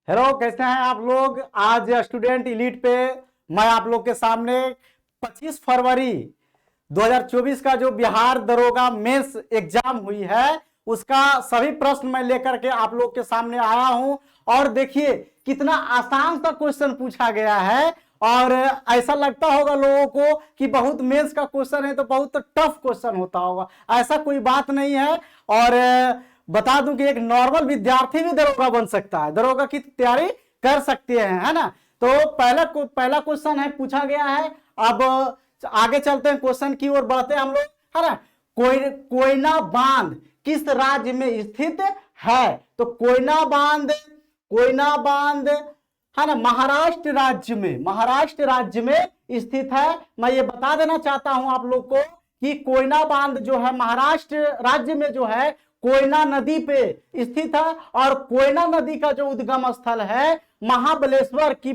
Hello, कैसे हैं आप लोग। आज स्टूडेंट इलीट पे मैं आप लोग के सामने 25 फरवरी 2024 का जो बिहार दरोगा मेंस एग्जाम हुई है उसका सभी प्रश्न मैं लेकर के आप लोग के सामने आया हूं। और देखिए कितना आसान सा क्वेश्चन पूछा गया है। और ऐसा लगता होगा लोगों को कि बहुत मेंस का क्वेश्चन है तो बहुत टफ क्वेश्चन होता होगा। ऐसा कोई बात नहीं है। और बता दूं कि एक नॉर्मल विद्यार्थी भी दरोगा बन सकता है, दरोगा की तैयारी कर सकते हैं, है ना। तो पहला क्वेश्चन है पूछा गया है। अब आगे चलते हैं, क्वेश्चन की ओर बढ़ते हैं हम लोग, है ना। कोयना बांध किस राज्य में स्थित है? तो कोयना बांध है ना महाराष्ट्र राज्य में स्थित है। मैं ये बता देना चाहता हूं आप लोग को कि कोयना बांध जो है महाराष्ट्र राज्य में जो है कोयना नदी पे स्थित है। और कोयना नदी का जो उद्गम स्थल है महाबलेश्वर की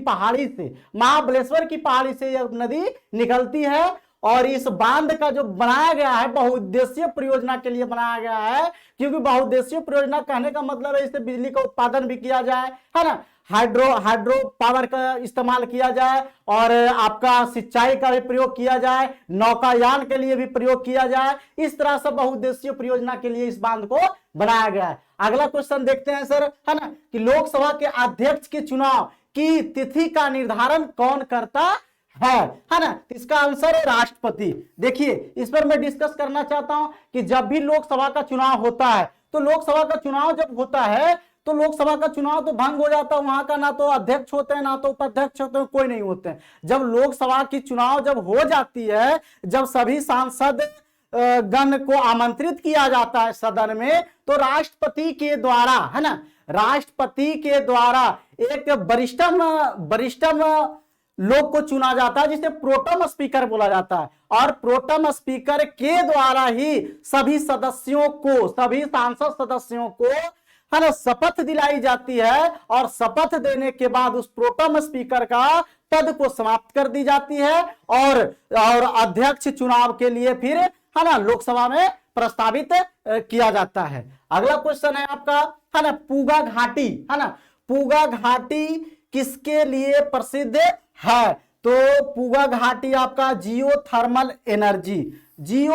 पहाड़ी से यह नदी निकलती है। और इस बांध का जो बनाया गया है बहुउद्देशीय परियोजना के लिए बनाया गया है, क्योंकि बहुउद्देशीय परियोजना कहने का मतलब है इससे बिजली का उत्पादन भी किया जाए, है ना। हाइड्रो पावर का इस्तेमाल किया जाए और आपका सिंचाई का भी प्रयोग किया जाए, नौकायान के लिए भी प्रयोग किया जाए। इस तरह से बहुउद्देशीय परियोजना के लिए इस बांध को बनाया गया है। अगला क्वेश्चन देखते हैं सर, है ना, कि लोकसभा के अध्यक्ष के चुनाव की तिथि का निर्धारण कौन करता है ना। इसका आंसर है राष्ट्रपति। देखिए इस पर मैं डिस्कस करना चाहता हूं कि जब भी लोकसभा का चुनाव होता है तो लोकसभा का चुनाव जब होता है तो लोकसभा का चुनाव तो भंग हो जाता है, वहां का ना तो अध्यक्ष होते हैं ना तो उपाध्यक्ष होते हैं, कोई नहीं होते हैं। जब लोकसभा की चुनाव जब हो जाती है, जब सभी सांसद गण को आमंत्रित किया जाता है सदन में, तो राष्ट्रपति के द्वारा, है ना, राष्ट्रपति के द्वारा एक वरिष्ठम लोग को चुना जाता है जिसे प्रोटम स्पीकर बोला जाता है। और प्रोटम स्पीकर के द्वारा ही सभी सांसद सदस्यों को, है ना, शपथ दिलाई जाती है। और शपथ देने के बाद उस प्रोटम स्पीकर का पद को समाप्त कर दी जाती है और अध्यक्ष चुनाव के लिए फिर, है ना, लोकसभा में प्रस्तावित किया जाता है। अगला क्वेश्चन है आपका, है ना, पूगा घाटी, है ना, पूगा घाटी किसके लिए प्रसिद्ध है? तो पूगा घाटी आपका जियोथर्मल एनर्जी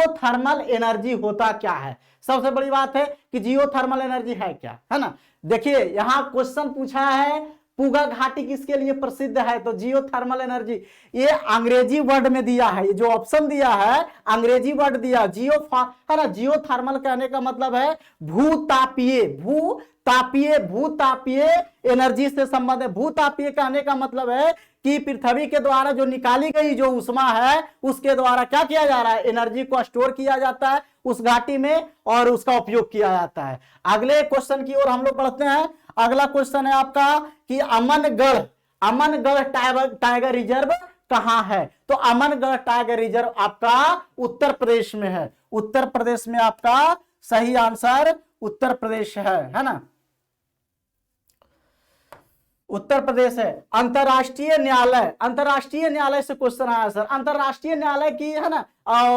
होता क्या है? सबसे बड़ी बात है कि जियोथर्मल एनर्जी है क्या, है ना। देखिए यहां क्वेश्चन पूछा है पूगा घाटी किसके लिए प्रसिद्ध है, तो जियोथर्मल एनर्जी। ये अंग्रेजी वर्ड में दिया है, ये जो ऑप्शन दिया है अंग्रेजी वर्ड दिया, है ना। जियोथर्मल कहने का मतलब है भूतापीय एनर्जी से संबंधित। भूतापीय कहने का मतलब है कि पृथ्वी के द्वारा जो निकाली गई जो उष्मा है उसके द्वारा क्या किया जा रहा है, एनर्जी को स्टोर किया जाता है उस घाटी में और उसका उपयोग किया जाता है। अगले क्वेश्चन की ओर हम लोग बढ़ते हैं। अगला क्वेश्चन है आपका कि अमनगढ़ टाइगर रिजर्व कहां है? तो अमनगढ़ टाइगर रिजर्व आपका उत्तर प्रदेश में है। उत्तर प्रदेश में आपका सही आंसर उत्तर प्रदेश है ना, उत्तर प्रदेश है। अंतरराष्ट्रीय न्यायालय से क्वेश्चन आया सर, अंतरराष्ट्रीय न्यायालय की, है ना,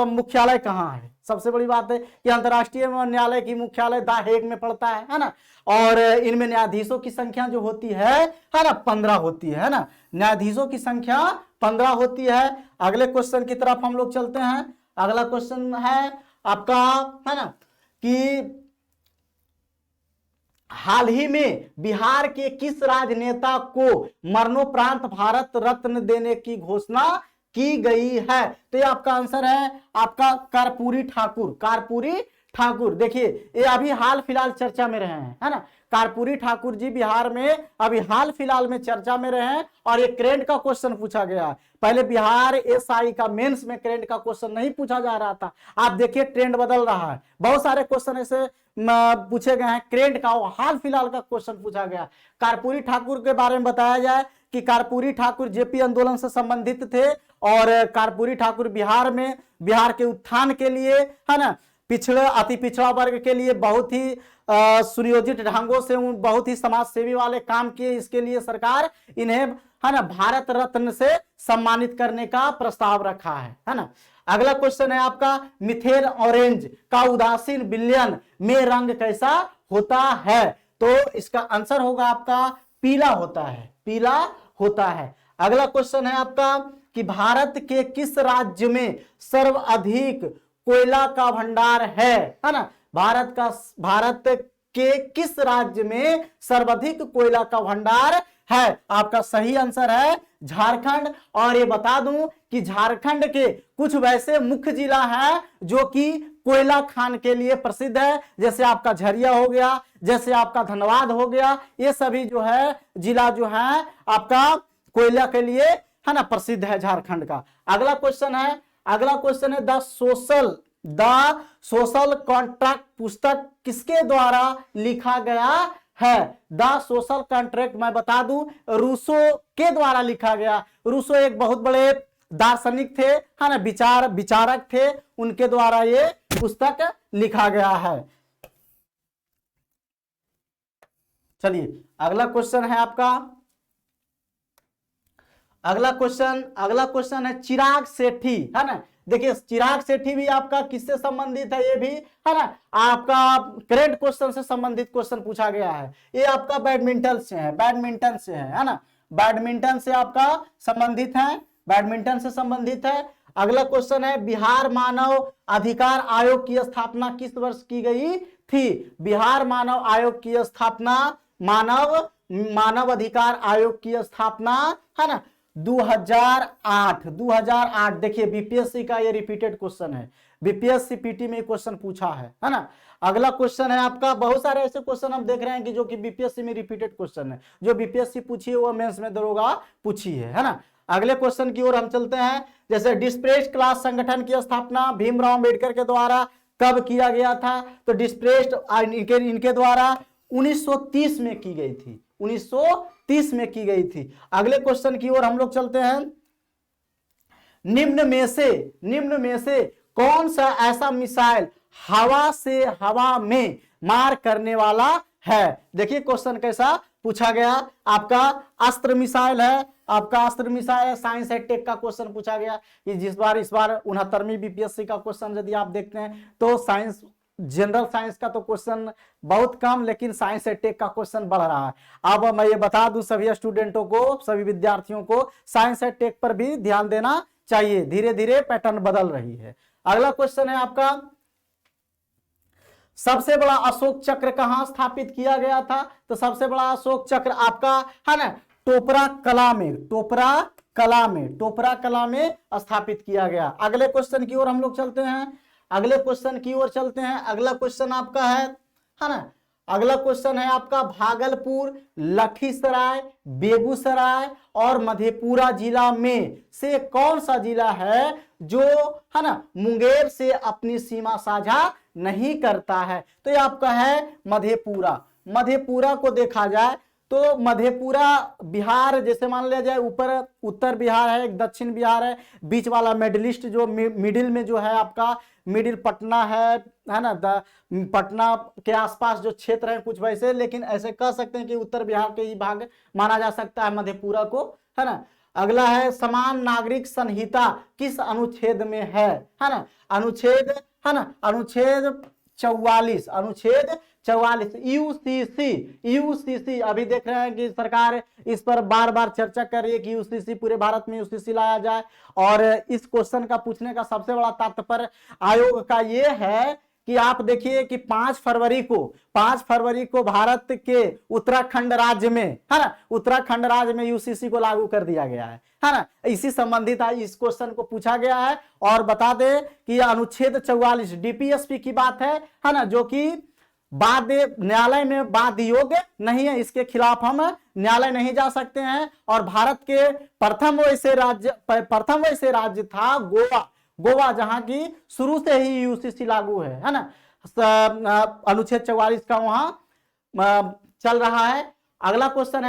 मुख्यालय कहाँ है? सबसे बड़ी बात है कि अंतरराष्ट्रीय न्यायालय की मुख्यालय द हेग में पड़ता है ना। और इनमें न्यायाधीशों की संख्या जो होती है ना, 15 होती है ना, न्यायाधीशों की संख्या 15 होती है। अगले क्वेश्चन की तरफ हम लोग चलते हैं। अगला क्वेश्चन है आपका, है ना, कि हाल ही में बिहार के किस राजनेता को मरणोपरांत भारत रत्न देने की घोषणा की गई है? तो ये आपका आंसर है आपका कर्पूरी ठाकुर। देखिए ये अभी हाल फिलहाल चर्चा में रहे हैं, है ना। कर्पूरी ठाकुर जी बिहार में अभी हाल फिलहाल में चर्चा में रहे हैं और ये करेंट का क्वेश्चन पूछा गया है। पहले बिहार एसआई का मेंस में करेंट का क्वेश्चन नहीं पूछा जा रहा था। आप देखिए ट्रेंड बदल रहा है, बहुत सारे क्वेश्चन ऐसे पूछे गए हैं करेंट का, हाल फिलहाल का क्वेश्चन पूछा गया। कर्पूरी ठाकुर के बारे में बताया जाए कि कर्पूरी ठाकुर जेपी आंदोलन से संबंधित थे और कर्पूरी ठाकुर बिहार के उत्थान के लिए, है ना, अति पिछड़ा वर्ग के लिए बहुत ही सुनियोजित ढंगों से बहुत ही समाज सेवी वाले काम किए। इसके लिए सरकार इन्हें, है ना, भारत रत्न से सम्मानित करने का प्रस्ताव रखा है ना। अगला क्वेश्चन है आपका मिथेन ऑरेंज का उदासीन विलयन में रंग कैसा होता है? तो इसका आंसर होगा आपका पीला होता है, पीला होता है। अगला क्वेश्चन है आपका कि भारत के किस राज्य में सर्वाधिक कोयला का भंडार है ना? भारत के किस राज्य में सर्वाधिक कोयला का भंडार है? आपका सही आंसर है झारखंड। और ये बता दूं कि झारखंड के कुछ वैसे मुख्य जिला है जो कि कोयला खान के लिए प्रसिद्ध है, जैसे आपका झरिया हो गया, जैसे आपका धनबाद हो गया, ये सभी जो है जिला जो है आपका कोयला के लिए है ना प्रसिद्ध है झारखंड का। अगला क्वेश्चन है द सोशल कॉन्ट्रैक्ट पुस्तक किसके द्वारा लिखा गया है? द सोशल कॉन्ट्रैक्ट मैं बता दूं रूसो के द्वारा लिखा गया। रूसो एक बहुत बड़े दार्शनिक थे, है ना, विचारक थे, उनके द्वारा ये पुस्तक लिखा गया है। चलिए अगला क्वेश्चन है आपका, अगला क्वेश्चन है चिराग सेठी, है ना। देखिए चिराग सेठी भी आपका किससे संबंधित है? ये भी है ना आपका करंट क्वेश्चन से संबंधित क्वेश्चन पूछा गया है। ये आपका बैडमिंटन से है ना, बैडमिंटन से आपका संबंधित है, बैडमिंटन से संबंधित है। अगला क्वेश्चन है बिहार मानव अधिकार आयोग की स्थापना किस वर्ष की गई थी? बिहार मानव आयोग की स्थापना, मानव अधिकार आयोग की स्थापना, है ना, 2008। देखिए बीपीएससी का ये रिपीटेड क्वेश्चन है, बीपीएससी पीटी में क्वेश्चन पूछा है ना। अगला क्वेश्चन है आपका, बहुत सारे ऐसे क्वेश्चन हम देख रहे हैं कि जो कि बीपीएससी में रिपीटेड क्वेश्चन है, जो बीपीएससी पूछी है वो मेंस में दरोगा पूछी है ना। अगले क्वेश्चन की ओर हम चलते हैं, जैसे डिस्प्रेस्ड क्लास संगठन की स्थापना भीमराव अंबेडकर के द्वारा कब किया गया था? तो डिस्प्रेस्ड इनके द्वारा 1930 में की गई थी, 1930 में की गई थी। अगले क्वेश्चन की ओर हम लोग चलते हैं, निम्न में से कौन सा ऐसा मिसाइल हवा से हवा में मार करने वाला है? देखिए क्वेश्चन कैसा पूछा गया, आपका अस्त्र मिसाइल है, साइंस एंड टेक का क्वेश्चन पूछा गया। कि इस बार 69वीं बीपीएससी का क्वेश्चन यदि आप देखते हैं तो साइंस, जनरल साइंस का तो क्वेश्चन बहुत कम, लेकिन साइंस एंड टेक का क्वेश्चन बढ़ रहा है। अब मैं ये बता दूं सभी स्टूडेंटों को, सभी विद्यार्थियों को, साइंस एंड टेक पर भी ध्यान देना चाहिए, धीरे धीरे पैटर्न बदल रही है। अगला क्वेश्चन है आपका, सबसे बड़ा अशोक चक्र कहां स्थापित किया गया था? तो सबसे बड़ा अशोक चक्र आपका है ना टोपरा कला में स्थापित किया गया। अगले क्वेश्चन की ओर हम लोग चलते हैं, अगला क्वेश्चन आपका है ना, अगला क्वेश्चन है आपका भागलपुर, लखीसराय, बेगूसराय और मधेपुरा जिला में से कौन सा जिला है जो है ना मुंगेर से अपनी सीमा साझा नहीं करता है? तो ये आपका है मधेपुरा को देखा जाए तो मधेपुरा बिहार, जैसे मान लिया जाए ऊपर उत्तर बिहार है, एक दक्षिण बिहार है, बीच वाला मिडिलिस्ट जो मिडिल में जो है आपका मिडिल पटना है ना, पटना के आसपास जो क्षेत्र है कुछ वैसे, लेकिन ऐसे कह सकते हैं कि उत्तर बिहार के ही भाग माना जा सकता है मधेपुरा को, है ना। अगला है समान नागरिक संहिता किस अनुच्छेद में है ना? अनुच्छेद 44 यूसीसी। अभी देख रहे हैं कि सरकार इस पर बार बार चर्चा कर रही है कि यूसीसी पूरे भारत में यूसीसी लाया जाए। और इस क्वेश्चन का पूछने का सबसे बड़ा तात्पर्य आयोग का ये है कि आप देखिए कि 5 फरवरी को भारत के उत्तराखंड राज्य में, है ना, उत्तराखंड राज्य में यूसीसी को लागू कर दिया गया है ना। इसी संबंधित इस क्वेश्चन को पूछा गया है। और बता दें कि अनुच्छेद 44 डीपीएसपी की बात है ना, जो कि न्यायालय में वाद योग्य नहीं है, इसके खिलाफ हम न्यायालय नहीं जा सकते हैं। और भारत के प्रथम वैसे राज्य था गोवा, जहां की शुरू से ही यूसीसी लागू है ना। अनुच्छेद 44 का वहां चल रहा है। अगला क्वेश्चन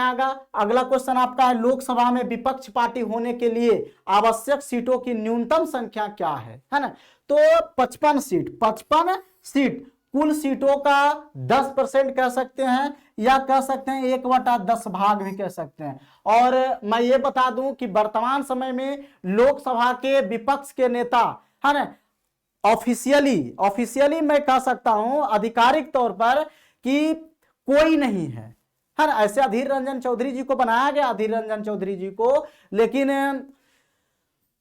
आपका है लोकसभा में विपक्ष पार्टी होने के लिए आवश्यक सीटों की न्यूनतम संख्या क्या है ना? तो 55 सीट, कुल सीटों का 10% कह सकते हैं, या कह सकते हैं 1/10 भाग भी कह सकते हैं। और मैं ये बता दूं कि वर्तमान समय में लोकसभा के विपक्ष के नेता, है ना, ऑफिशियली मैं कह सकता हूं आधिकारिक तौर पर कि कोई नहीं है, है ना। ऐसे अधीर रंजन चौधरी जी को बनाया गया, अधीर रंजन चौधरी जी को, लेकिन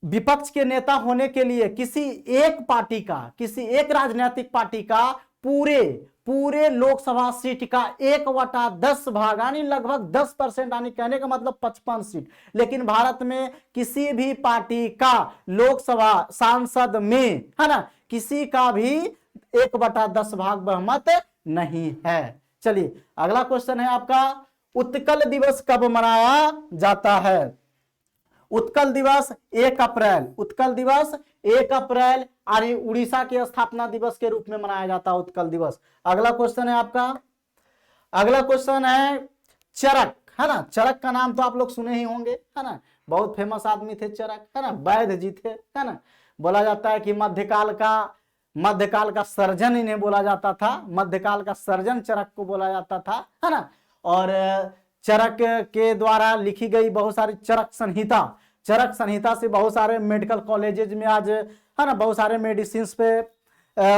विपक्ष के नेता होने के लिए किसी एक पार्टी का, किसी एक राजनीतिक पार्टी का पूरे लोकसभा सीट का 1/10 भाग यानी लगभग 10% यानी कहने का मतलब 55 सीट, लेकिन भारत में किसी भी पार्टी का लोकसभा सांसद में, है ना, किसी का भी 1/10 भाग बहुमत नहीं है। चलिए अगला क्वेश्चन है आपका, उत्कल दिवस कब मनाया जाता है? उत्कल दिवस 1 अप्रैल, उत्कल दिवस 1 अप्रैल यानी उड़ीसा के स्थापना दिवस के रूप में मनाया जाता है उत्कल दिवस। अगला क्वेश्चन है आपका, अगला क्वेश्चन है चरक, है ना। चरक का नाम तो आप लोग सुने ही होंगे, है ना, बहुत फेमस आदमी थे चरक, है ना, वैद्य जी थे, है ना। बोला जाता है कि मध्यकाल का सर्जन इन्हें बोला जाता था, मध्यकाल का सर्जन चरक को बोला जाता था, है ना। और चरक के द्वारा लिखी गई बहुत सारी चरक संहिता से बहुत सारे मेडिकल कॉलेजेज में आज, है ना, बहुत सारे मेडिसिन पे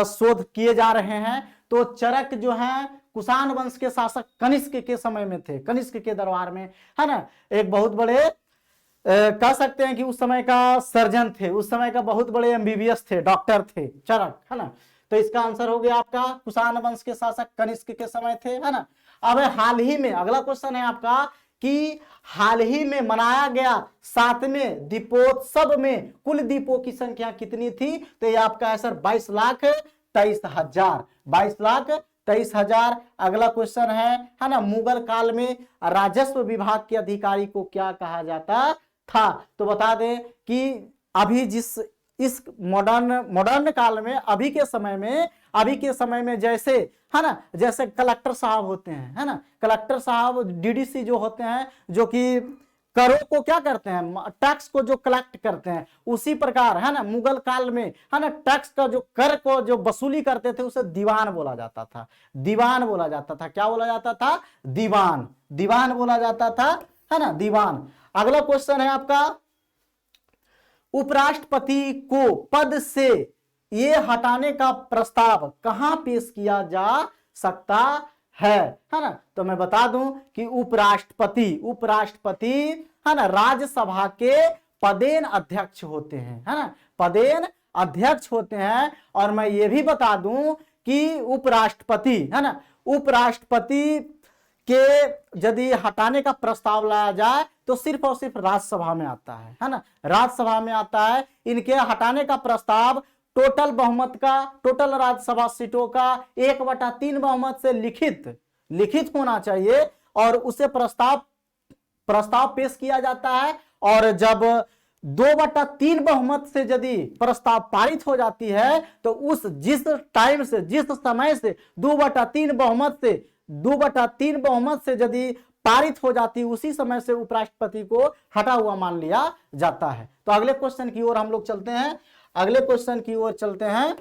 शोध किए जा रहे हैं। तो चरक जो है कुषाण वंश के शासक कनिष्क के समय में थे, कनिष्क के दरबार में, है ना, एक बहुत बड़े कह सकते हैं कि उस समय का सर्जन थे, उस समय का बहुत बड़े एमबीबीएस थे, डॉक्टर थे चरक, है ना। तो इसका आंसर हो गया आपका कुषाण वंश के शासक कनिष्क के समय थे, है ना। अब हाल ही में अगला क्वेश्चन है आपका कि हाल ही में मनाया गया 7वें दीपोत्सव में कुल दीपों की संख्या कितनी थी? तो ये आपका आंसर 22,23,000, 22,23,000। अगला क्वेश्चन है ना, मुगल काल में राजस्व विभाग के अधिकारी को क्या कहा जाता था? तो बता दें कि अभी इस मॉडर्न काल में अभी के समय में जैसे, है ना, जैसे कलेक्टर साहब होते हैं, है ना, कलेक्टर साहब डीडीसी जो होते हैं, जो कि करों को क्या करते हैं, टैक्स को जो कलेक्ट करते हैं, उसी प्रकार, है ना, मुगल काल में, है ना, टैक्स का जो कर को जो वसूली करते थे उसे दीवान बोला जाता था, दीवान बोला जाता था। क्या बोला जाता था? दीवान, दीवान बोला जाता था, है ना, दीवान। अगला क्वेश्चन है आपका, उपराष्ट्रपति को पद से ये हटाने का प्रस्ताव कहां पेश किया जा सकता है ना। तो मैं बता दूं कि उपराष्ट्रपति, है ना, राज्यसभा के पदेन अध्यक्ष होते हैं, है ना, पदेन अध्यक्ष होते हैं। और मैं ये भी बता दूं कि उपराष्ट्रपति, है ना, उपराष्ट्रपति के यदि हटाने का प्रस्ताव लाया जाए तो सिर्फ और सिर्फ राज्यसभा में आता है ना, राज्यसभा में आता है। इनके हटाने का प्रस्ताव टोटल बहुमत का, टोटल राज्यसभा सीटों का 1/3 बहुमत से लिखित होना चाहिए और उसे प्रस्ताव पेश किया जाता है। और जब 2/3 बहुमत से यदि प्रस्ताव पारित हो जाती है तो जिस समय से 2/3 बहुमत से यदि पारित हो जाती, उसी समय से उपराष्ट्रपति को हटा हुआ मान लिया जाता है। तो अगले क्वेश्चन की ओर हम लोग चलते हैं, अगले क्वेश्चन की ओर चलते हैं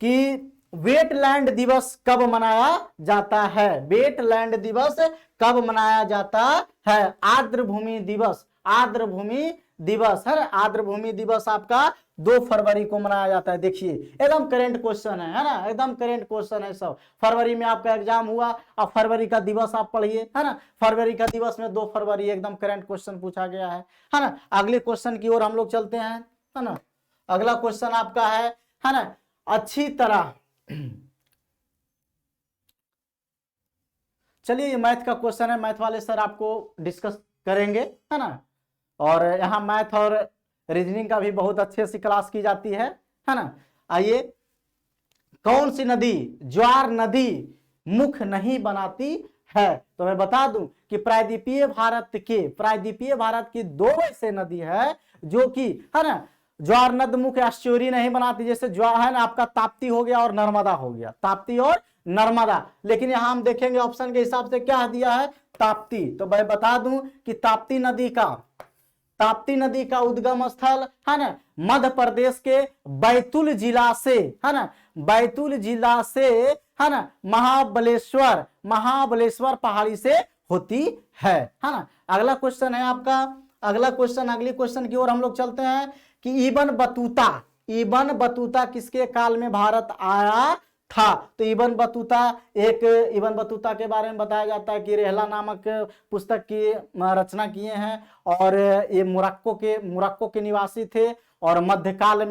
कि वेटलैंड दिवस कब मनाया जाता है? वेटलैंड दिवस कब मनाया जाता है? आर्द्रभूमि दिवस, आर्द्रभूमि दिवस है ना, आर्द्रभूमि दिवस आपका 2 फरवरी को मनाया जाता है। देखिए एकदम करेंट क्वेश्चन है ना, एकदम करेंट क्वेश्चन है सब। फरवरी में आपका एग्जाम हुआ, अब फरवरी का दिवस आप पढ़िए, है ना, फरवरी का दिवस में 2 फरवरी, एकदम करेंट क्वेश्चन पूछा गया है ना। अगले क्वेश्चन की ओर हम लोग चलते हैं, है ना। अगला क्वेश्चन आपका है ना, अच्छी तरह, चलिए ये मैथ का क्वेश्चन है, मैथ वाले सर आपको डिस्कस करेंगे, है ना। और यहाँ मैथ और रीजनिंग का भी बहुत अच्छे से क्लास की जाती है ना। आइए, कौन सी नदी ज्वार नदी मुख नहीं बनाती है? तो मैं बता दूं कि प्रायद्वीपीय भारत की 2 ऐसे नदी है जो कि, है ना, ज्वार नद मुख एस्चुरी नहीं बनाती। जैसे ज्वार है ना आपका ताप्ती हो गया और नर्मदा हो गया, ताप्ती और नर्मदा। लेकिन यहां हम देखेंगे ऑप्शन के हिसाब से क्या दिया है, ताप्ती। तो मैं बता दूं कि ताप्ती नदी का उद्गम स्थल, है ना, मध्य प्रदेश के बैतूल जिला से, है ना, बैतूल जिला से, है ना, महाबलेश्वर पहाड़ी से होती है ना। अगला क्वेश्चन है आपका, अगले क्वेश्चन की ओर हम लोग चलते हैं कि इबन बतूता किसके काल में भारत आया था। तो इब्न बतूता के बारे में बताया जाता है कि रेहला नामक पुस्तक की रचना किए हैं, और ये मोरक्को के निवासी थे, और मध्यकाल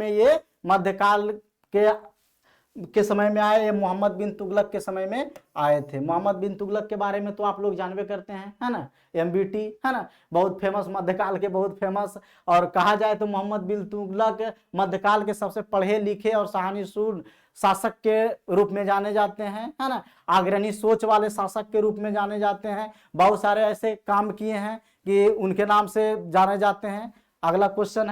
के समय में आए। ये मोहम्मद बिन तुगलक के समय में आए थे। मोहम्मद बिन तुगलक के बारे में तो आप लोग जानबे करते हैं, है ना, MBT, है ना, बहुत फेमस, मध्यकाल के बहुत फेमस। और कहा जाए तो मोहम्मद बिन तुगलक मध्यकाल के सबसे पढ़े लिखे और सहानीशूर शासक के रूप में जाने जाते हैं, है ना, अग्रणी सोच वाले शासक के रूप में जाने जाते हैं। बहुत सारे ऐसे काम किए हैं कि उनके नाम से जाने जाते हैं। अगला क्वेश्चन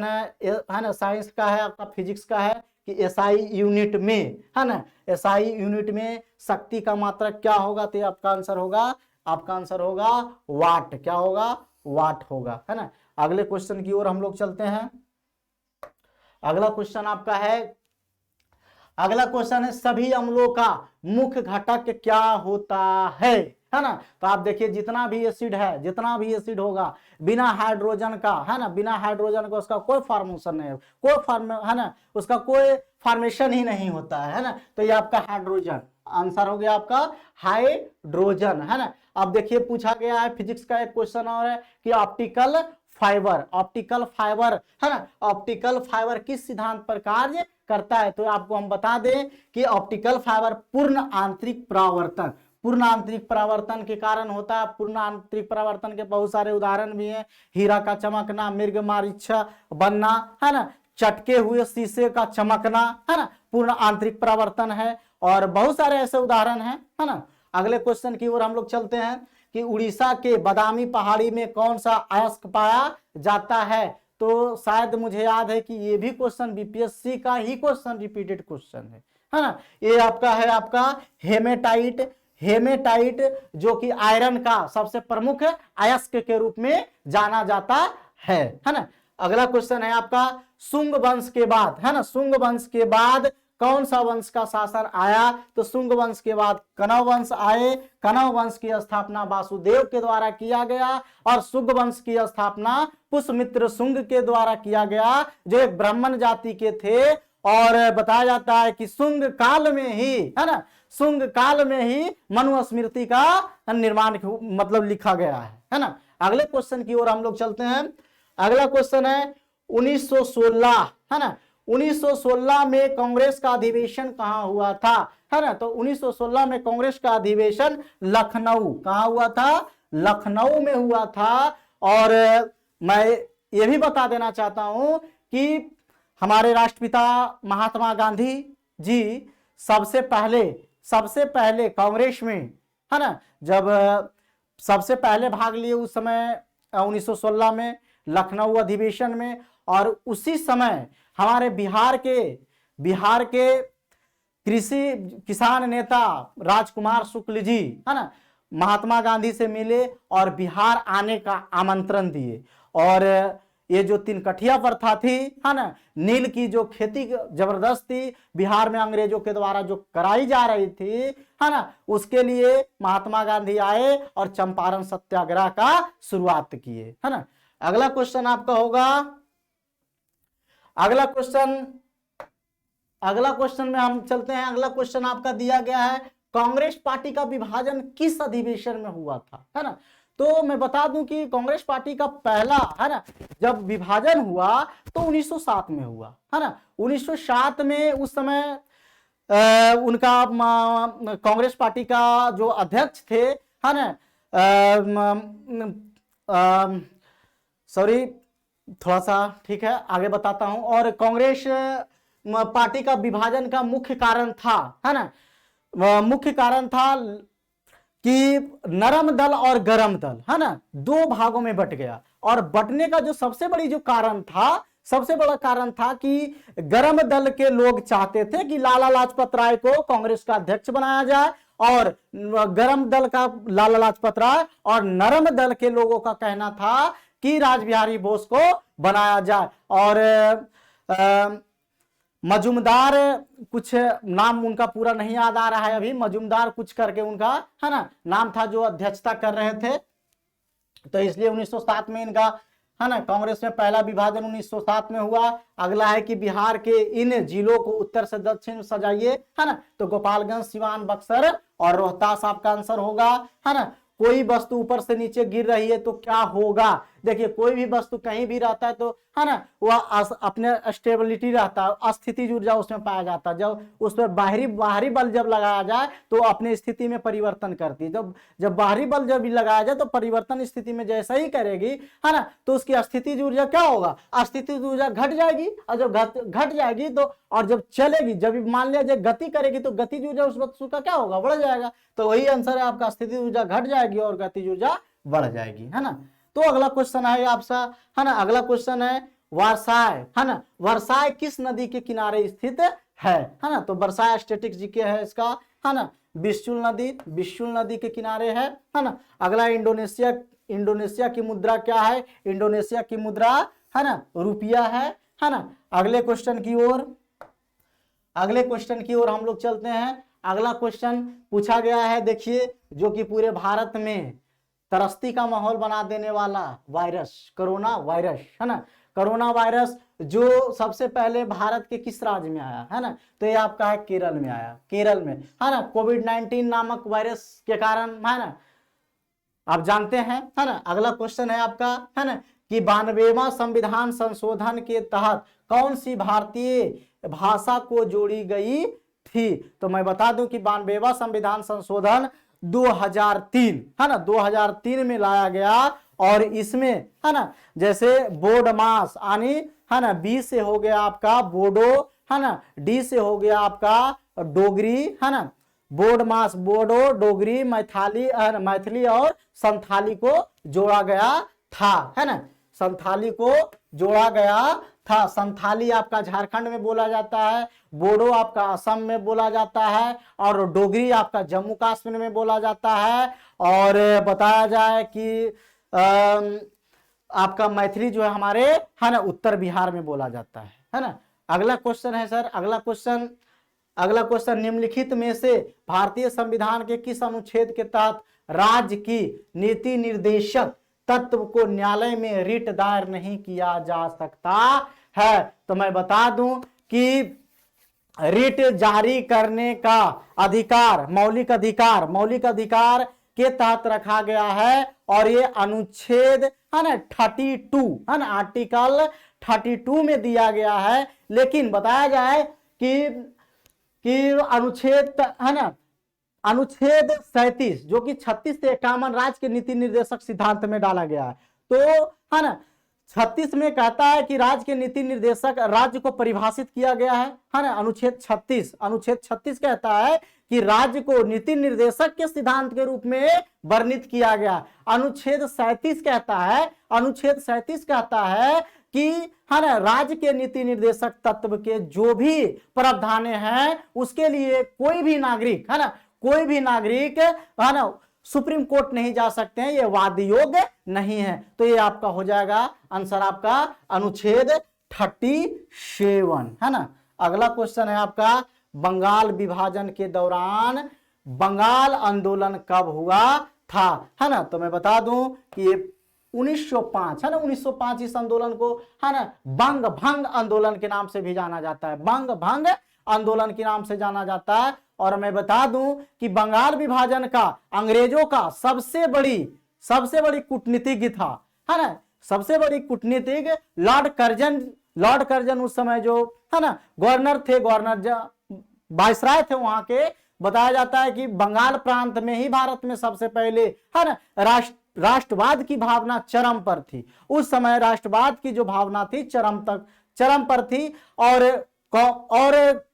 है ना, साइंस का है, आपका फिजिक्स का है कि SI यूनिट में, है ना, SI यूनिट में शक्ति का मात्रक क्या होगा? तो आपका आंसर होगा वाट। क्या होगा? वाट होगा, है ना। अगले क्वेश्चन की ओर हम लोग चलते हैं। अगला क्वेश्चन है सभी अम्लों का मुख्य घटक क्या होता है ना। तो आप देखिए जितना भी एसिड होगा बिना हाइड्रोजन का, है ना, बिना हाइड्रोजन का उसका कोई फॉर्मेशन नहीं है ना, उसका कोई फॉर्मेशन ही नहीं होता है ना। तो ये आपका हाइड्रोजन आंसर हो गया, आपका हाइड्रोजन, है ना। अब देखिए पूछा गया है फिजिक्स का एक क्वेश्चन और है कि ऑप्टिकल फाइबर, है ना, ऑप्टिकल फाइबर किस सिद्धांत पर कार्य करता है? तो आपको हम बता दें कि ऑप्टिकल फाइबर पूर्ण आंतरिक परावर्तन के कारण होता है। पूर्ण आंतरिक परावर्तन के बहुत सारे उदाहरण भी हैं। हीरा का चमकना, मृग मारीचा बनना, है ना, चटके हुए शीशे का चमकना, है ना, पूर्ण आंतरिक परावर्तन है। और बहुत सारे ऐसे उदाहरण हैं, है ना। अगले क्वेश्चन की ओर हम लोग चलते हैं कि उड़ीसा के बादामी पहाड़ी में कौन सा अयस्क पाया जाता है? तो शायद मुझे याद है कि ये भी क्वेश्चन BPSC का ही क्वेश्चन, रिपीटेड क्वेश्चन है ना। ये आपका हेमेटाइट जो कि आयरन का सबसे प्रमुख अयस्क के रूप में जाना जाता है ना। अगला क्वेश्चन है आपका शुंग वंश के बाद, है ना, शुंग वंश के बाद कौन सा वंश का शासन आया? तो शुंग वंश के बाद कनव वंश आए। कनव वंश की स्थापना वासुदेव के द्वारा किया गया, और शुंग वंश की स्थापना पुष्यमित्र शुंग के द्वारा किया गया, जो एक ब्राह्मण जाति के थे। और बताया जाता है कि शुंग काल में ही, है ना, शुंग काल में ही मनुस्मृति का निर्माण मतलब लिखा गया है ना। अगले क्वेश्चन की ओर हम लोग चलते हैं। अगला क्वेश्चन है 1916, है ना, 1916 में कांग्रेस का अधिवेशन कहां हुआ था? है ना, तो 1916 में कांग्रेस का अधिवेशन लखनऊ, कहां हुआ था? लखनऊ में हुआ था। और मैं ये भी बता देना चाहता हूं कि हमारे राष्ट्रपिता महात्मा गांधी जी सबसे पहले कांग्रेस में, है ना, जब सबसे पहले भाग लिए उस समय 1916 में लखनऊ अधिवेशन में। और उसी समय हमारे बिहार के किसान नेता राजकुमार शुक्ल जी, है ना, महात्मा गांधी से मिले और बिहार आने का आमंत्रण दिए। और ये जो तीन कठिया प्रथा थी, है ना, नील की जो खेती जबरदस्त थी बिहार में अंग्रेजों के द्वारा जो कराई जा रही थी, है ना, उसके लिए महात्मा गांधी आए और चंपारण सत्याग्रह का शुरुआत किए, है ना। अगला क्वेश्चन आपका होगा, अगला क्वेश्चन में हम चलते हैं। अगला क्वेश्चन आपका दिया गया है कांग्रेस पार्टी का विभाजन किस अधिवेशन में हुआ था? है ना, तो मैं बता दूं कि कांग्रेस पार्टी का पहला, है ना, जब विभाजन हुआ तो 1907 में हुआ, है ना। 1907 में उस समय उनका कांग्रेस पार्टी का जो अध्यक्ष थे, है ना, सॉरी थोड़ा सा, ठीक है आगे बताता हूं। और कांग्रेस पार्टी का विभाजन का मुख्य कारण था, है ना, मुख्य कारण था कि नरम दल और गरम दल, है ना, दो भागों में बट गया। और बटने का जो सबसे बड़ा कारण था कि गरम दल के लोग चाहते थे कि लाला लाजपत राय को कांग्रेस का अध्यक्ष बनाया जाए, और गरम दल का लाला लाजपत राय, और नरम दल के लोगों का कहना था कि रासबिहारी बोस को बनाया जाए। और मजुमदार, कुछ नाम उनका पूरा नहीं याद आ रहा है अभी, मजुमदार कुछ करके उनका, है ना, नाम था, जो अध्यक्षता कर रहे थे। तो इसलिए 1907 में इनका है ना। कांग्रेस में पहला विभाजन 1907 में हुआ। अगला है कि बिहार के इन जिलों को उत्तर से दक्षिण सजाइए, है ना। तो गोपालगंज, सिवान, बक्सर और रोहतास आपका आंसर होगा, है ना। कोई वस्तु ऊपर से नीचे गिर रही है तो क्या होगा? देखिए कोई भी वस्तु कहीं भी रहता है तो, है ना, वह अपने स्टेबिलिटी रहता है, अस्थितिज ऊर्जा उसमें पाया जाता है। जब उस पर बाहरी बल जब लगाया जाए तो अपने स्थिति में परिवर्तन करती है। जब बाहरी बल जब भी लगाया जाए तो परिवर्तन स्थिति में जैसा ही करेगी, है ना, तो उसकी अस्थितिज ऊर्जा क्या होगा? अस्थितिज ऊर्जा घट जाएगी। और जब घट जाएगी तो, और जब चलेगी, जब मान लिया जब गति करेगी तो गतिज ऊर्जा उस वस्तु का क्या होगा? बढ़ जाएगा। तो वही आंसर है आपका, स्थितिज ऊर्जा घट जाएगी और गतिज ऊर्जा बढ़ जाएगी, है ना। तो अगला क्वेश्चन है आपका, है ना, अगला क्वेश्चन है वर्साय, है ना। वर्साय किस नदी के किनारे स्थित है ना। तो वर्साय स्टैटिक्स जीके है इसका, है ना। विस्चुल नदी के किनारे है ना। अगला इंडोनेशिया की मुद्रा क्या है? इंडोनेशिया की मुद्रा, है ना, रुपया है ना। अगले क्वेश्चन की ओर हम लोग चलते हैं। अगला क्वेश्चन पूछा गया है, देखिए, जो कि पूरे भारत में त्रस्ती का माहौल बना देने वाला वायरस, कोरोना वायरस, है ना। कोरोना वायरस जो सबसे पहले भारत के किस राज्य में आया, है ना। तो ये आपका है केरल में आया, केरल में, है ना। कोविड-19 नामक वायरस के कारण, है ना, आप जानते हैं, है ना। अगला क्वेश्चन है आपका, है ना, कि 92वां संविधान संशोधन के तहत कौन सी भारतीय भाषा को जोड़ी गई थी? तो मैं बता दूं कि 92वां संविधान संशोधन 2003, है ना, 2003 में लाया गया। और इसमें, है ना, जैसे बोडमास यानी, है ना, बी से हो गया आपका बोडो, है ना, डी से हो गया आपका डोगरी, है ना। बोडमास, बोडो, डोगरी, मैथिली और संथाली को जोड़ा गया था, है ना। संथाली को जोड़ा गया था। संथाली आपका झारखंड में बोला जाता है, बोडो आपका असम में बोला जाता है, और डोगरी आपका जम्मू कश्मीर में बोला जाता है। और बताया जाए कि आपका मैथिली जो है हमारे, है ना, उत्तर बिहार में बोला जाता है ना। अगला क्वेश्चन है सर, अगला क्वेश्चन निम्नलिखित में से भारतीय संविधान के किस अनुच्छेद के तहत राज्य की नीति निर्देशक तत्व को न्यायालय में रिट दायर नहीं किया जा सकता है? तो मैं बता दूं कि रिट जारी करने का अधिकार मौलिक अधिकार के तहत रखा गया है। और ये अनुच्छेद, है ना, 32, है ना, आर्टिकल 32 में दिया गया है। लेकिन बताया जाए कि अनुच्छेद, है ना, अनुच्छेद 37 जो कि 36 से 51 राज्य के नीति निर्देशक सिद्धांत में डाला गया है। तो, है ना, 36 में कहता है कि राज्य के नीति निर्देशक राज्य को परिभाषित किया गया है ना। अनुच्छेद 36 कहता है कि राज्य को नीति निर्देशक के सिद्धांत के रूप में वर्णित किया गया। अनुच्छेद 37 कहता है कि, है ना, राज्य के नीति निर्देशक तत्व के जो भी प्रावधान हैं उसके लिए कोई भी नागरिक, है ना, सुप्रीम कोर्ट नहीं जा सकते हैं, ये वाद योग्य नहीं है। तो ये आपका हो जाएगा आंसर आपका अनुच्छेद 37, है ना। अगला क्वेश्चन है आपका, बंगाल विभाजन के दौरान बंगाल आंदोलन कब हुआ था, है ना। तो मैं बता दूं कि ये 1905, है ना, 1905 इस आंदोलन को, है ना, बंग भंग आंदोलन के नाम से भी जाना जाता है, बंग भंग आंदोलन के नाम से जाना जाता है। और मैं बता दूं कि बंगाल विभाजन का अंग्रेजों का सबसे बड़ी कूटनीतिज्ञ था, है ना, सबसे बड़ी कूटनीतिज्ञ लॉर्ड कर्जन उस समय जो, है ना, गवर्नर थे, वायसराय थे वहां के। बताया जाता है कि बंगाल प्रांत में ही भारत में सबसे पहले, है ना, राष्ट्रवाद की भावना चरम पर थी। उस समय राष्ट्रवाद की जो भावना थी चरम पर थी। और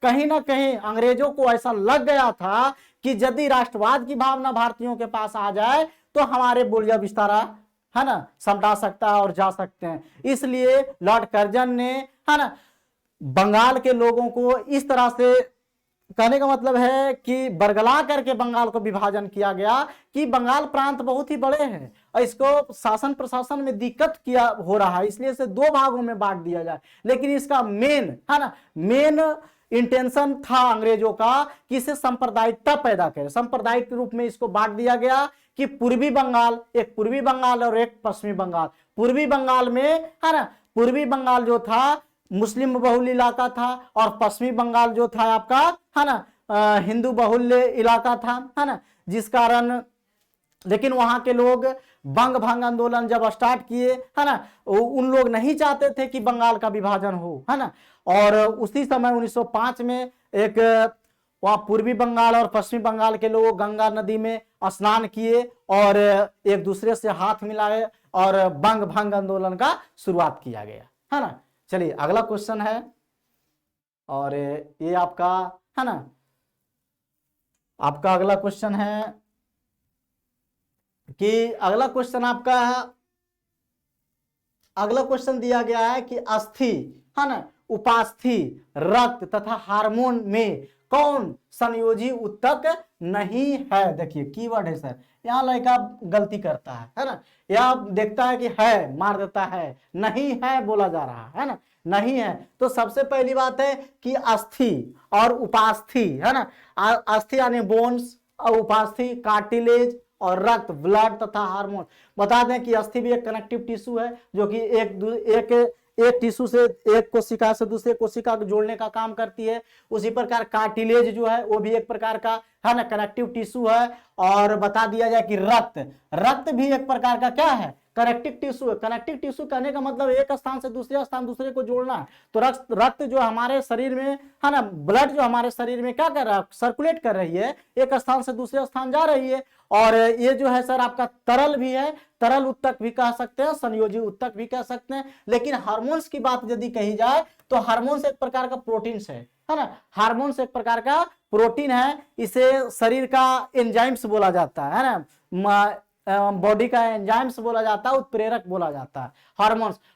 कहीं ना कहीं अंग्रेजों को ऐसा लग गया था कि यदि राष्ट्रवाद की भावना भारतीयों के पास आ जाए तो हमारे बोलिया बिस्तारा, है ना, समझा सकता है और जा सकते हैं। इसलिए लॉर्ड कर्जन ने, है ना, बंगाल के लोगों को इस तरह से, कहने का मतलब है कि बरगला करके बंगाल को विभाजन किया गया कि बंगाल प्रांत बहुत ही बड़े हैं और इसको शासन प्रशासन में दिक्कत हो रहा है, इसलिए इसे 2 भागों में बांट दिया जाए। लेकिन इसका मेन, है ना, मेन इंटेंशन था अंग्रेजों का कि इसे सांप्रदायिकता पैदा करे, सांप्रदायिक रूप में इसको बांट दिया गया कि पूर्वी बंगाल और एक पश्चिमी बंगाल। पूर्वी बंगाल में है ना, पूर्वी बंगाल जो था मुस्लिम बहुल इलाका था और पश्चिमी बंगाल जो था आपका है ना हिंदू बहुल इलाका था, है ना, जिस कारण लेकिन वहां के लोग बंग भंग आंदोलन जब स्टार्ट किए, है ना, उन लोग नहीं चाहते थे कि बंगाल का विभाजन हो, है ना। और उसी समय 1905 में एक वहां पूर्वी बंगाल और पश्चिमी बंगाल के लोग गंगा नदी में स्नान किए और एक दूसरे से हाथ मिलाए और बंग भंग आंदोलन का शुरुआत किया गया, है ना। चलिए अगला क्वेश्चन है, और ये आपका है ना, आपका अगला क्वेश्चन है कि अगला क्वेश्चन आपका है, अगला क्वेश्चन दिया गया है कि अस्थि है ना, उपास्थि, रक्त तथा हार्मोन में कौन संयोजी उत्तक नहीं है। देखिए कीवर्ड है सर, यहाँ लड़का गलती करता है ना, या देखता है कि है मार देता है, नहीं है बोला जा रहा है ना, नहीं है। तो सबसे पहली बात है कि अस्थि और उपास्थि, है ना, अस्थि यानी बोन्स और उपास्थि कार्टिलेज और रक्त ब्लड तथा हार्मोन। बता दें कि अस्थि भी एक कनेक्टिव टिश्यू है जो कि एक टिश्यू से एक कोशिका से दूसरे कोशिका को जोड़ने का काम करती है। उसी प्रकार कार्टिलेज जो है वो भी एक प्रकार का है ना कनेक्टिव टिश्यू है। और बता दिया जाए कि रक्त भी एक प्रकार का क्या है, कनेक्टिव टिश्यू है। कनेक्टिव टिश्यू कहने का मतलब एक स्थान से दूसरे स्थान दूसरे को जोड़ना है। तो रक्त जो हमारे शरीर में है ना, ब्लड जो हमारे शरीर में क्या कर रहा है, सर्कुलेट कर रही है, एक स्थान से दूसरे स्थान जा रही है। और ये जो है सर आपका तरल भी है, तरल उत्तक भी कह सकते हैं, संयोजी उत्तक भी कह सकते हैं। लेकिन हार्मोन्स की बात यदि कही जाए तो हार्मोन्स एक प्रकार का प्रोटीन है ना, हार्मोन्स एक प्रकार का प्रोटीन है। इसे शरीर का एंजाइम्स बोला जाता है ना, बॉडी का एंजाइम्स बोला जाता है, उत्प्रेरक बोला जाता है।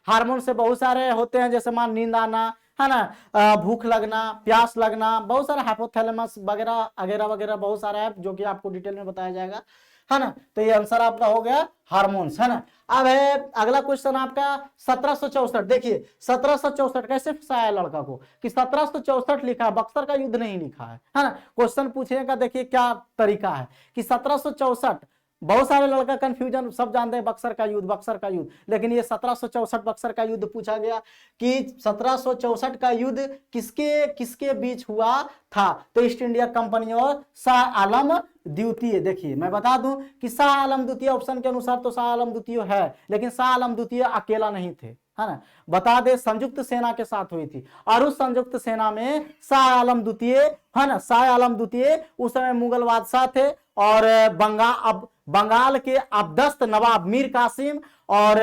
हार्मोन्स से बहुत सारे होते हैं, जैसे मान नींद आना है ना, भूख लगना, प्यास लगना, बहुत सारे हाइपोथैलेमस वगैरह वगैरह वगैरह बहुत सारा है जो कि आपको डिटेल में बताया जाएगा, है ना। तो ये आंसर आपका हो गया हार्मोन्स, है ना। अब है अगला क्वेश्चन आपका 1764। देखिए 1764 कैसे फंसाया लड़का को कि 1764 लिखा है, बक्सर का युद्ध नहीं लिखा है ना। क्वेश्चन पूछने का देखिए क्या तरीका है कि 1764, बहुत सारे लड़का कंफ्यूजन, सब जानते हैं बक्सर का युद्ध, लेकिन ये 1764 बक्सर का युद्ध पूछा गया कि 1764 का युद्ध किसके किसके बीच हुआ था। तो ईस्ट इंडिया कंपनी और शाह आलम द्वितीय। देखिए मैं बता दूं कि शाह आलम द्वितीय ऑप्शन के अनुसार तो शाह आलम द्वितीय है, लेकिन शाह आलम द्वितीय अकेला नहीं थे, है ना। बता दे संयुक्त सेना के साथ हुई थी, और उस संयुक्त सेना में शाह आलम द्वितीय, है ना, शाह आलम द्वितीय उस समय मुगल बादशाह थे। और बंगाल के अब्दस्त नवाब मीर कासिम और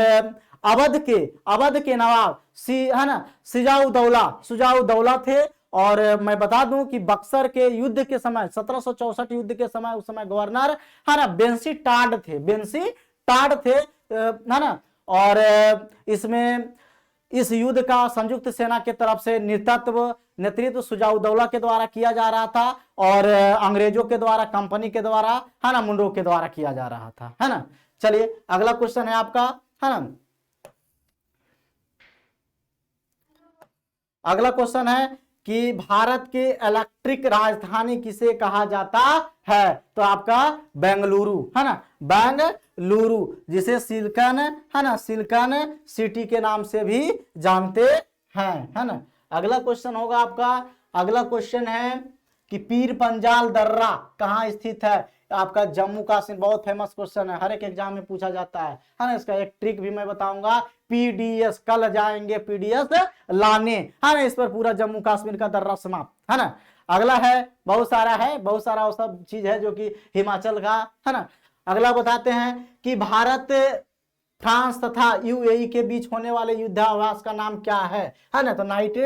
अवध के नवाब है ना शुजाउद्दौला थे। और मैं बता दूं कि बक्सर के युद्ध के समय 1764 युद्ध के समय उस समय गवर्नर है ना बेंसी टाड थे, है ना। और इसमें इस युद्ध का संयुक्त सेना के तरफ से नेतृत्व शुजाउद्दौला के द्वारा किया जा रहा था, और अंग्रेजों के द्वारा, कंपनी के द्वारा, है ना, मुंडो के द्वारा किया जा रहा था, है ना। चलिए अगला क्वेश्चन है आपका, है ना, अगला क्वेश्चन है कि भारत के इलेक्ट्रिक राजधानी किसे कहा जाता है। तो आपका बेंगलुरु, है ना, बेंगलुरु, जिसे सिलिकॉन, है ना, सिलिकॉन सिटी के नाम से भी जानते हैं, है ना। अगला क्वेश्चन होगा आपका, अगला क्वेश्चन है कि पीर पंजाल दर्रा कहाँ स्थित है। आपका जम्मू कश्मीर, बहुत फेमस क्वेश्चन है, हर एक एग्जाम में पूछा जाता है ना। इसका एक ट्रिक भी मैं बताऊंगा, पीडीएस, कल जाएंगे पीडीएस लाने, है ना, इस पर पूरा जम्मू कश्मीर का दर्रा समाप्त, है ना। अगला है, बहुत सारा वो सब चीज है जो कि हिमाचल का, है ना। अगला बताते हैं कि भारत फ्रांस तथा यूएई के बीच होने वाले युद्धाभ्यास का नाम क्या है ना। तो नाइट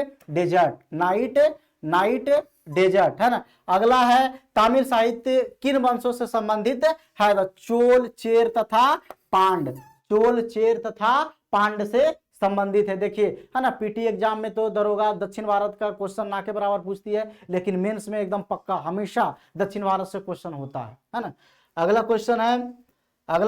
डेजर्ट, है ना। अगला है तमिल साहित्य किन वंशों से संबंधित है। तो चोल, चेर तथा पांड से संबंधित है। देखिए, है ना, पीटी एग्जाम में तो दरोगा दक्षिण भारत का क्वेश्चन ना के बराबर पूछती है, लेकिन मेंस में एकदम पक्का हमेशा दक्षिण भारत से क्वेश्चन होता है ना। अगला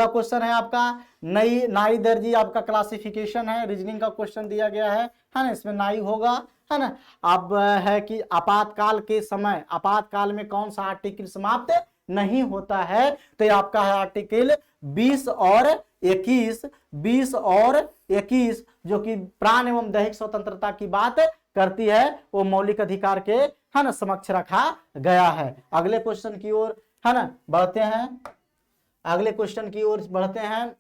क्वेश्चन है आपका नाई दर्जी, आपका क्लासिफिकेशन है, रीजनिंग का क्वेश्चन दिया गया है ना। इसमें नाई होगा, है ना। अब है कि आपातकाल के समय, आपातकाल में कौन सा आर्टिकल समाप्त नहीं होता है, तो ये आपका है आर्टिकल 20 और 21, 20 और 21 जो कि प्राण एवं दैहिक स्वतंत्रता की बात करती है, वो मौलिक अधिकार के, है ना, समक्ष रखा गया है। अगले क्वेश्चन की ओर, है ना, बढ़ते हैं, अगले क्वेश्चन की ओर बढ़ते हैं।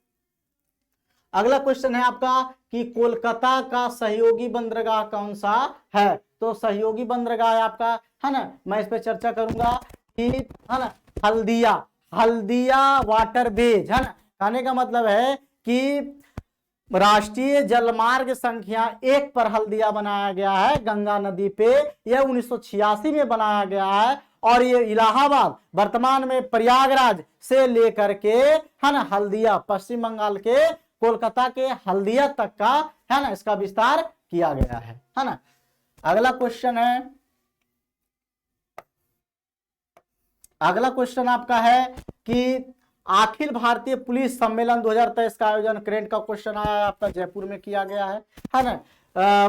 अगला क्वेश्चन है आपका कि कोलकाता का सहयोगी बंदरगाह कौन सा है। तो सहयोगी बंदरगाह है आपका, है ना, मैं इस पे चर्चा करूंगा कि, है ना, हल्दिया, हल्दिया वाटर बेज, है ना। कहने का मतलब है कि राष्ट्रीय जलमार्ग संख्या 1 पर हल्दिया बनाया गया है गंगा नदी पे, यह 1986 में बनाया गया है, और ये इलाहाबाद वर्तमान में प्रयागराज से लेकर के, है ना, हल्दिया पश्चिम बंगाल के कोलकाता के हल्दिया तक का, है ना, इसका विस्तार किया गया है ना। अगला क्वेश्चन है, अगला क्वेश्चन आपका है कि अखिल भारतीय पुलिस सम्मेलन 2023 का आयोजन, करेंट का क्वेश्चन आया है आपका, जयपुर में किया गया है ना।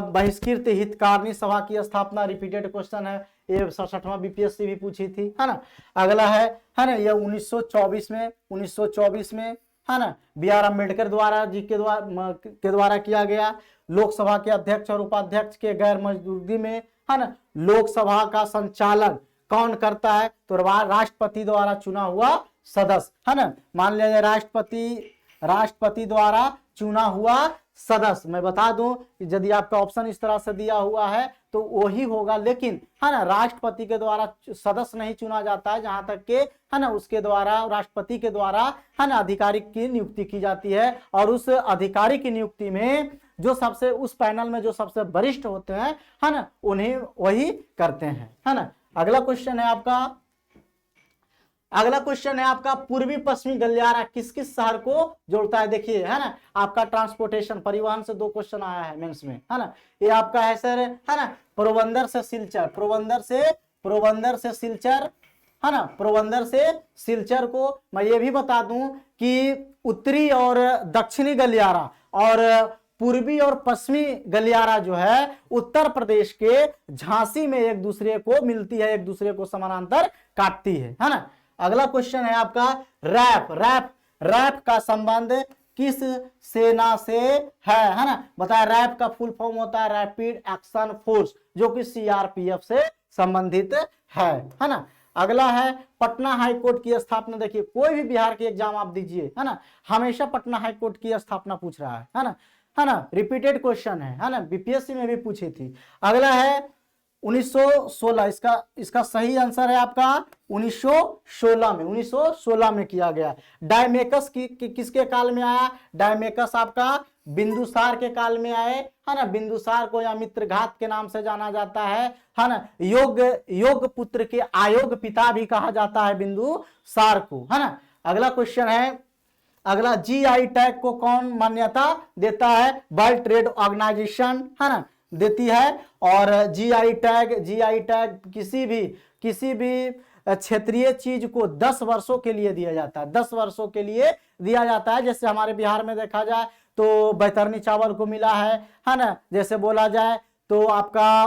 बहिष्कृत हितकारिणी सभा की स्थापना, रिपीटेड क्वेश्चन है, ये 67वां बीपीएससी भी पूछी थी, है ना। अगला है ना, ये 1924 में, है ना, बी आर अम्बेडकर द्वारा जी के द्वारा किया गया। लोकसभा के अध्यक्ष और उपाध्यक्ष के गैर मौजूदगी में, है ना, लोकसभा का संचालन कौन करता है, तो राष्ट्रपति द्वारा चुना हुआ सदस्य, है ना। मान लिया राष्ट्रपति द्वारा चुना हुआ सदस्य। मैं बता दूं कि यदि आपका ऑप्शन इस तरह से दिया हुआ है तो वही होगा, लेकिन, है ना, राष्ट्रपति के द्वारा सदस्य नहीं चुना जाता है, जहां तक के, है ना, उसके द्वारा, राष्ट्रपति के द्वारा, है ना, अधिकारी की नियुक्ति की जाती है, और उस अधिकारी की नियुक्ति में जो सबसे, उस पैनल में जो सबसे वरिष्ठ होते हैं, है ना, उन्हें वही करते हैं, है ना। अगला क्वेश्चन है आपका, अगला क्वेश्चन है आपका पूर्वी पश्चिमी गलियारा किस किस शहर को जोड़ता है। देखिए, है ना, आपका ट्रांसपोर्टेशन, परिवहन से 2 क्वेश्चन आया है मेंस में, है ना। ये आपका है सर, है ना, पोरबंदर से सिलचर, पोरबंदर से सिलचर, है ना, पोरबंदर से सिलचर को मैं ये भी बता दूं कि उत्तरी और दक्षिणी गलियारा और पूर्वी और पश्चिमी गलियारा जो है उत्तर प्रदेश के झांसी में एक दूसरे को मिलती है, एक दूसरे को समानांतर काटती है ना। अगला क्वेश्चन है आपका रैप का संबंध किस सेना से है ना। बताया, रैप का फुल फॉर्म होता है रैपिड एक्शन फोर्स, जो कि सीआरपीएफ से संबंधित है ना। अगला है पटना हाई कोर्ट की स्थापना। देखिए, कोई भी बिहार के एग्जाम आप दीजिए, है ना, हमेशा पटना हाई कोर्ट की स्थापना पूछ रहा है ना, रिपीटेड क्वेश्चन है ना, बीपीएससी में भी पूछी थी। अगला है 1916, इसका सही आंसर है आपका 1916 में किया गया। डायमेकस किसके काल में आया। डायमेकस आपका बिंदुसार के काल में आए, है ना। बिंदुसार को या मित्रघात के नाम से जाना जाता है ना। योग पुत्र के आयोग पिता भी कहा जाता है बिंदुसार को, है ना। अगला क्वेश्चन है, अगला जीआई टैग को कौन मान्यता देता है। वर्ल्ड ट्रेड ऑर्गेनाइजेशन, है ना, देती है। और जीआई टैग किसी भी क्षेत्रीय चीज को 10 वर्षों के लिए दिया जाता है, 10 वर्षों के लिए दिया जाता है। जैसे हमारे बिहार में देखा जाए तो बैतरनी चावल को मिला है ना। जैसे बोला जाए तो आपका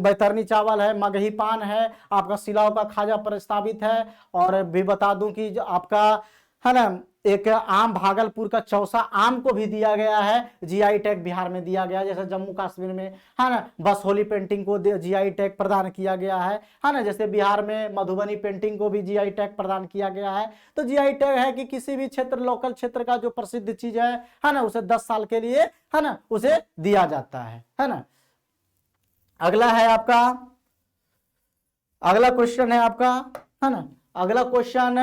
बैतरनी चावल है, मगही पान है, आपका सिलाव का खाजा प्रस्तावित है। और भी बता दूं कि जो आपका, है ना, एक आम, भागलपुर का चौसा आम को भी दिया गया है, जीआई टैग बिहार में दिया गया। जैसे जम्मू कश्मीर में, है ना, बसहोली पेंटिंग को जीआई टैग प्रदान किया गया है ना। जैसे बिहार में मधुबनी पेंटिंग को भी जीआई टैग प्रदान किया गया है। तो जीआई टैग है कि किसी भी क्षेत्र, लोकल क्षेत्र का जो प्रसिद्ध चीज है ना, उसे 10 साल के लिए, है ना, उसे दिया जाता है ना। अगला है आपका, अगला क्वेश्चन है आपका, है ना, अगला क्वेश्चन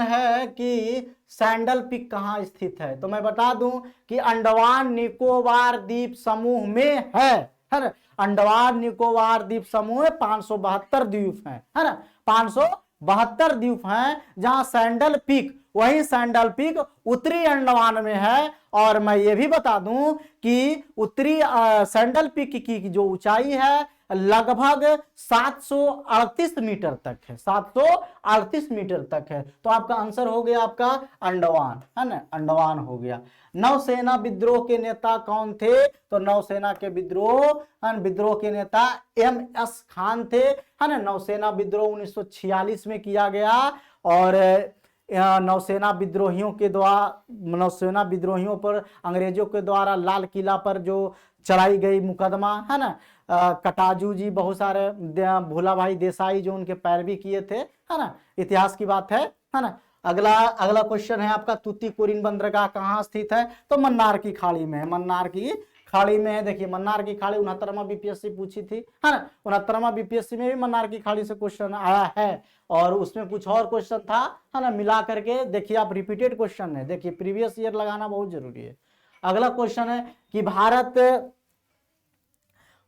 है कि सैंडल पीक कहाँ स्थित है। तो मैं बता दूं कि अंडमान निकोबार द्वीप समूह में है ना। अंडमान निकोबार द्वीप समूह में 572 द्वीप है ना। 572 द्वीप हैं, जहां सैंडल पीक, वही सैंडल पीक उत्तरी अंडमान में है। और मैं ये भी बता दूं कि उत्तरी सैंडल पीक की जो ऊंचाई है लगभग 738 मीटर तक है, 738 मीटर तक है। तो आपका आंसर हो गया आपका अंडमान, है ना, अंडमान हो गया। नौसेना विद्रोह के नेता कौन थे? तो नौसेना के विद्रोह के नेता MS खान थे, है ना। नौसेना विद्रोह 1946 में किया गया और नौसेना विद्रोहियों पर अंग्रेजों के द्वारा लाल किला पर जो चलाई गई मुकदमा, है ना, कटाजू जी, बहुत सारे भोला भाई देसाई जो उनके पैरवी किए थे, है ना, इतिहास की बात है ना। अगला क्वेश्चन है आपका, तूतीकोरिन बंदरगाह कहाँ स्थित है? तो मन्नार की खाड़ी में है, मन्नार की खाड़ी में है। देखिए मन्नार की खाड़ी 69वां बीपीएससी पूछी थी, है ना, 69वां बीपीएससी में भी मन्नार की खाड़ी से क्वेश्चन आया है और उसमें कुछ और क्वेश्चन था, है ना, मिला करके देखिए आप, रिपीटेड क्वेश्चन है, देखिए प्रीवियस ईयर लगाना बहुत जरूरी है। अगला क्वेश्चन है कि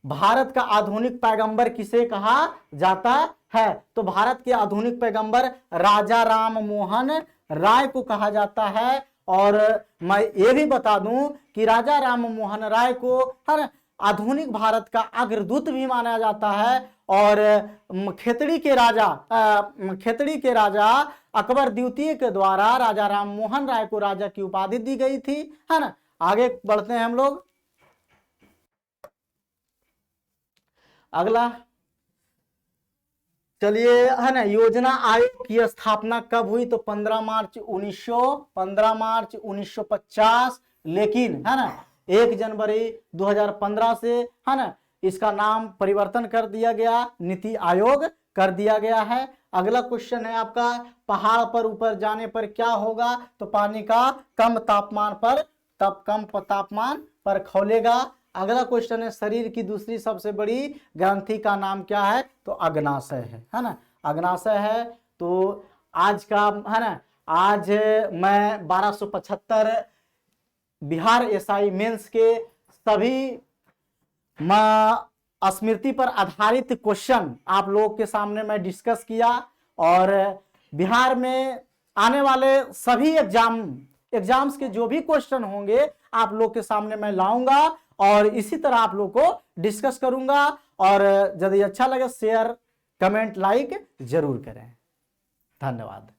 भारत का आधुनिक पैगंबर किसे कहा जाता है? तो भारत के आधुनिक पैगंबर राजा राम मोहन राय को कहा जाता है। और मैं ये भी बता दूं कि राजा राम मोहन राय को हर आधुनिक भारत का अग्रदूत भी माना जाता है। और खेतड़ी के राजा अकबर द्वितीय के द्वारा राजा राम मोहन राय को राजा की उपाधि दी गई थी, है ना। आगे बढ़ते हैं हम लोग। अगला चलिए, है ना, योजना आयोग की स्थापना कब हुई? तो 15 मार्च 1950, लेकिन है ना 1 जनवरी 2015 से, है ना, इसका नाम परिवर्तन कर दिया गया, नीति आयोग कर दिया गया है। अगला क्वेश्चन है आपका, पहाड़ पर ऊपर जाने पर क्या होगा? तो पानी का कम तापमान पर खौलेगा। अगला क्वेश्चन है, शरीर की दूसरी सबसे बड़ी ग्रंथि का नाम क्या है? तो अग्नाशय है ना, अग्नाशय है। तो आज का, है ना, आज मैं 1275 बिहार एसआई मेंस के सभी स्मृति पर आधारित क्वेश्चन आप लोगों के सामने मैं डिस्कस किया और बिहार में आने वाले सभी एग्जाम्स के जो भी क्वेश्चन होंगे आप लोग के सामने मैं लाऊंगा और इसी तरह आप लोग को डिस्कस करूंगा। और यदि अच्छा लगे शेयर, कमेंट, लाइक जरूर करें। धन्यवाद।